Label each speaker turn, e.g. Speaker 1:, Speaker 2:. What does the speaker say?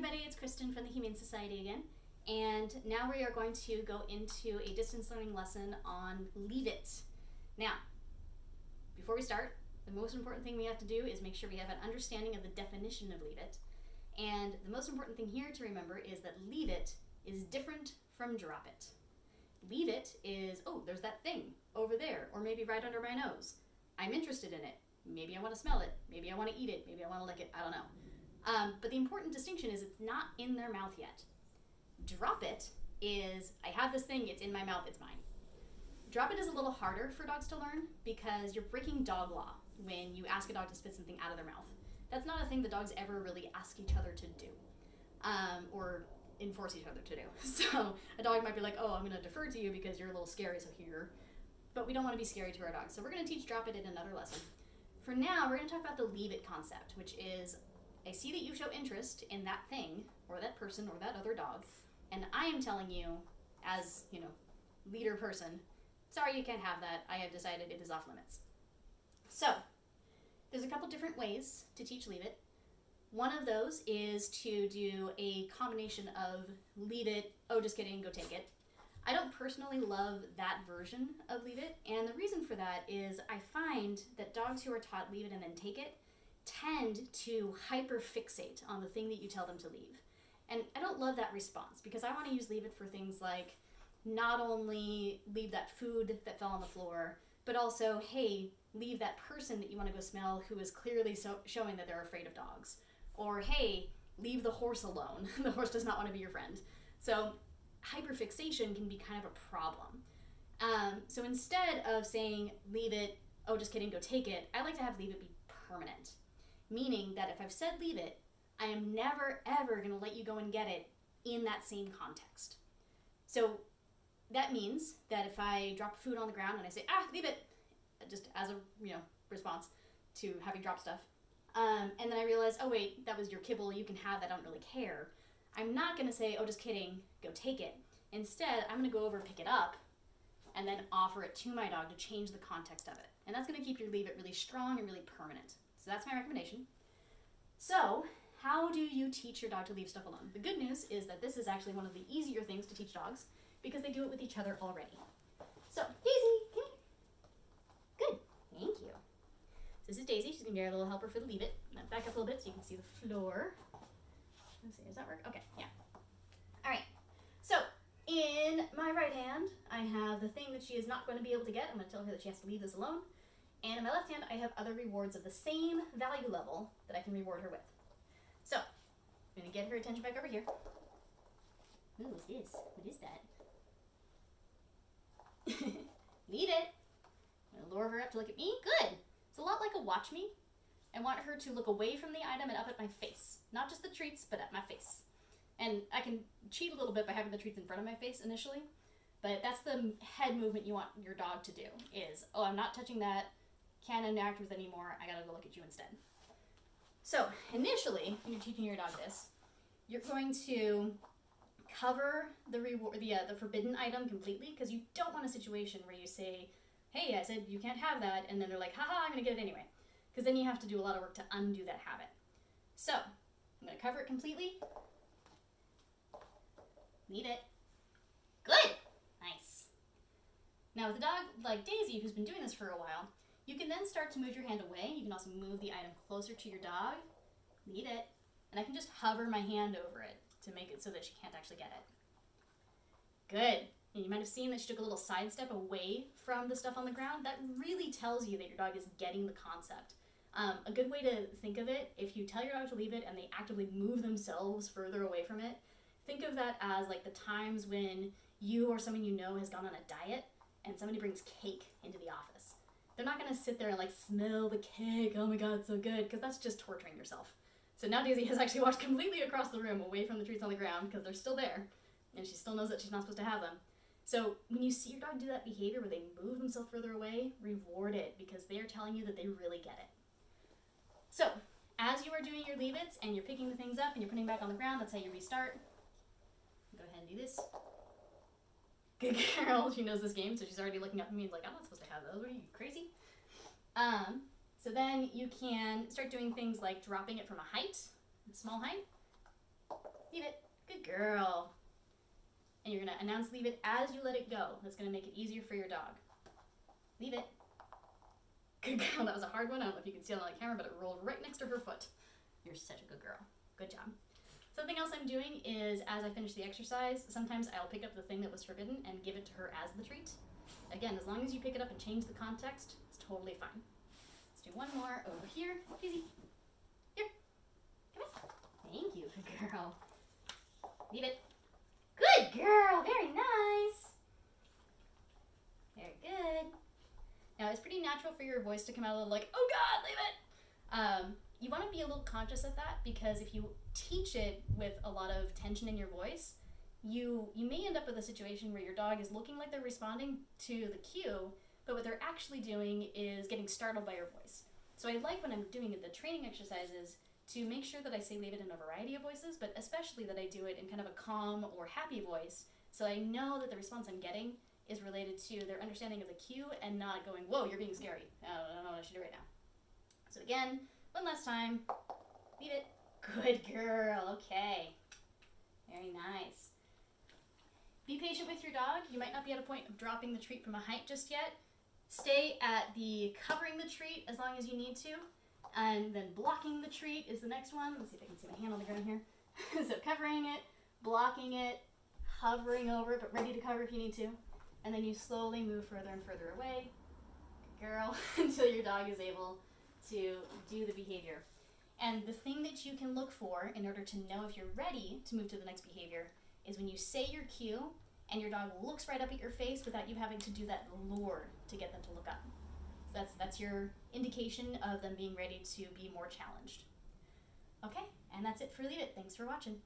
Speaker 1: everybody, it's Kristen from the Humane Society again, and now we are going to go into a distance learning lesson on Leave It. Now, before we start, the most important thing we have to do is make sure we have an understanding of the definition of Leave It, and the most important thing here to remember is that Leave It is different from Drop It. Leave It is, oh, there's that thing over there, or maybe right under my nose. I'm interested in it. Maybe I want to smell it. Maybe I want to eat it. Maybe I want to lick it. I don't know. But the important distinction is it's not in their mouth yet. Drop It is, I have this thing, it's in my mouth, it's mine. Drop It is a little harder for dogs to learn because you're breaking dog law when you ask a dog to spit something out of their mouth. That's not a thing that dogs ever really ask each other to do, or enforce each other to do. So a dog might be like, oh, I'm going to defer to you because you're a little scary, so here. But we don't want to be scary to our dogs. So we're going to teach Drop It in another lesson. For now, we're going to talk about the Leave It concept, which is, I see that you show interest in that thing, or that person, or that other dog, and I am telling you, as, leader person, sorry, you can't have that. I have decided it is off limits. So, there's a couple different ways to teach Leave It. One of those is to do a combination of Leave It, oh, just kidding, go take it. I don't personally love that version of Leave It, and the reason for that is I find that dogs who are taught Leave It and then take it tend to hyperfixate on the thing that you tell them to leave. And I don't love that response because I want to use Leave It for things like not only leave that food that fell on the floor, but also, hey, leave that person that you want to go smell who is clearly showing that they're afraid of dogs. Or, hey, leave the horse alone. The horse does not want to be your friend. So hyperfixation can be kind of a problem. So instead of saying Leave It, oh, just kidding, go take it, I like to have Leave It be permanent. Meaning that if I've said Leave It, I am never, ever going to let you go and get it in that same context. So that means that if I drop food on the ground and I say, leave it, just as a response to having dropped stuff, and then I realize, oh wait, that was your kibble, you can have that, I don't really care. I'm not going to say, oh, just kidding, go take it. Instead, I'm going to go over, pick it up, and then offer it to my dog to change the context of it. And that's going to keep your Leave It really strong and really permanent. So that's my recommendation. So, how do you teach your dog to leave stuff alone? The good news is that this is actually one of the easier things to teach dogs because they do it with each other already. So, Daisy, come here. Good, thank you. So this is Daisy. She's going to be our little helper for the Leave It. Now back up a little bit so you can see the floor. Let's see, does that work? Okay, yeah. All right, so in my right hand, I have the thing that she is not going to be able to get. I'm going to tell her that she has to leave this alone. And in my left hand, I have other rewards of the same value level that I can reward her with. So, I'm going to get her attention back over here. Ooh, what's this? What is that? Leave it. I'm going to lure her up to look at me. Good. It's a lot like a watch me. I want her to look away from the item and up at my face. Not just the treats, but at my face. And I can cheat a little bit by having the treats in front of my face initially, but that's the head movement you want your dog to do is, oh, I'm not touching that. Can't interact with anymore. I gotta go look at you instead. So initially, when you're teaching your dog this, you're going to cover the forbidden item completely because you don't want a situation where you say, hey, I said you can't have that, and then they're like, haha, I'm gonna get it anyway. Because then you have to do a lot of work to undo that habit. So I'm gonna cover it completely. Leave it. Good. Nice. Now with a dog like Daisy, who's been doing this for a while, you can then start to move your hand away. You can also move the item closer to your dog. Leave it. And I can just hover my hand over it to make it so that she can't actually get it. Good. And you might have seen that she took a little sidestep away from the stuff on the ground. That really tells you that your dog is getting the concept. A good way to think of it, if you tell your dog to leave it and they actively move themselves further away from it, think of that as like the times when you or someone you know has gone on a diet and somebody brings cake into the office. They're not going to sit there and like smell the cake, oh my god, it's so good, because that's just torturing yourself. So now Daisy has actually walked completely across the room away from the treats on the ground because they're still there, and she still knows that she's not supposed to have them. So when you see your dog do that behavior where they move themselves further away, reward it because they are telling you that they really get it. So as you are doing your Leave Its and you're picking the things up and you're putting them back on the ground, that's how you restart. Go ahead and do this. Good girl, she knows this game, so she's already looking up at me and like, I'm not supposed to have those, what are you, crazy? So then you can start doing things like dropping it from a height, a small height. announce leave it as you let it go. That's going to make it easier for your dog. Leave it. Good girl. That was a hard one. I don't know if you can see it on the camera, but it rolled right next to her foot. You're such a good girl. Good job. Something else I'm doing is, as I finish the exercise, sometimes I'll pick up the thing that was forbidden and give it to her as the treat. Again, as long as you pick it up and change the context, it's totally fine. Let's do one more over here. Easy. Here. Come on. Thank you, good girl. Leave it. Good girl. Very nice. Very good. Now, it's pretty natural for your voice to come out a little like, oh God, leave it. You want to be a little conscious of that, because if you teach it with a lot of tension in your voice, you may end up with a situation where your dog is looking like they're responding to the cue, but what they're actually doing is getting startled by your voice. So I like when I'm doing the training exercises to make sure that I say leave it in a variety of voices, but especially that I do it in kind of a calm or happy voice, so I know that the response I'm getting is related to their understanding of the cue and not going, whoa, you're being scary. I don't know what I should do right now. So again, one last time. Leave it. Good girl. Okay. Very nice. Be patient with your dog. You might not be at a point of dropping the treat from a height just yet. Stay at the covering the treat as long as you need to. And then blocking the treat is the next one. Let's see if I can see my hand on the ground here. So covering it, blocking it, hovering over it, but ready to cover if you need to. And then you slowly move further and further away, good girl, until your dog is able to do the behavior. And the thing that you can look for in order to know if you're ready to move to the next behavior is when you say your cue and your dog looks right up at your face without you having to do that lure to get them to look up. So that's your indication of them being ready to be more challenged. Okay, and that's it for Leave It. Thanks for watching.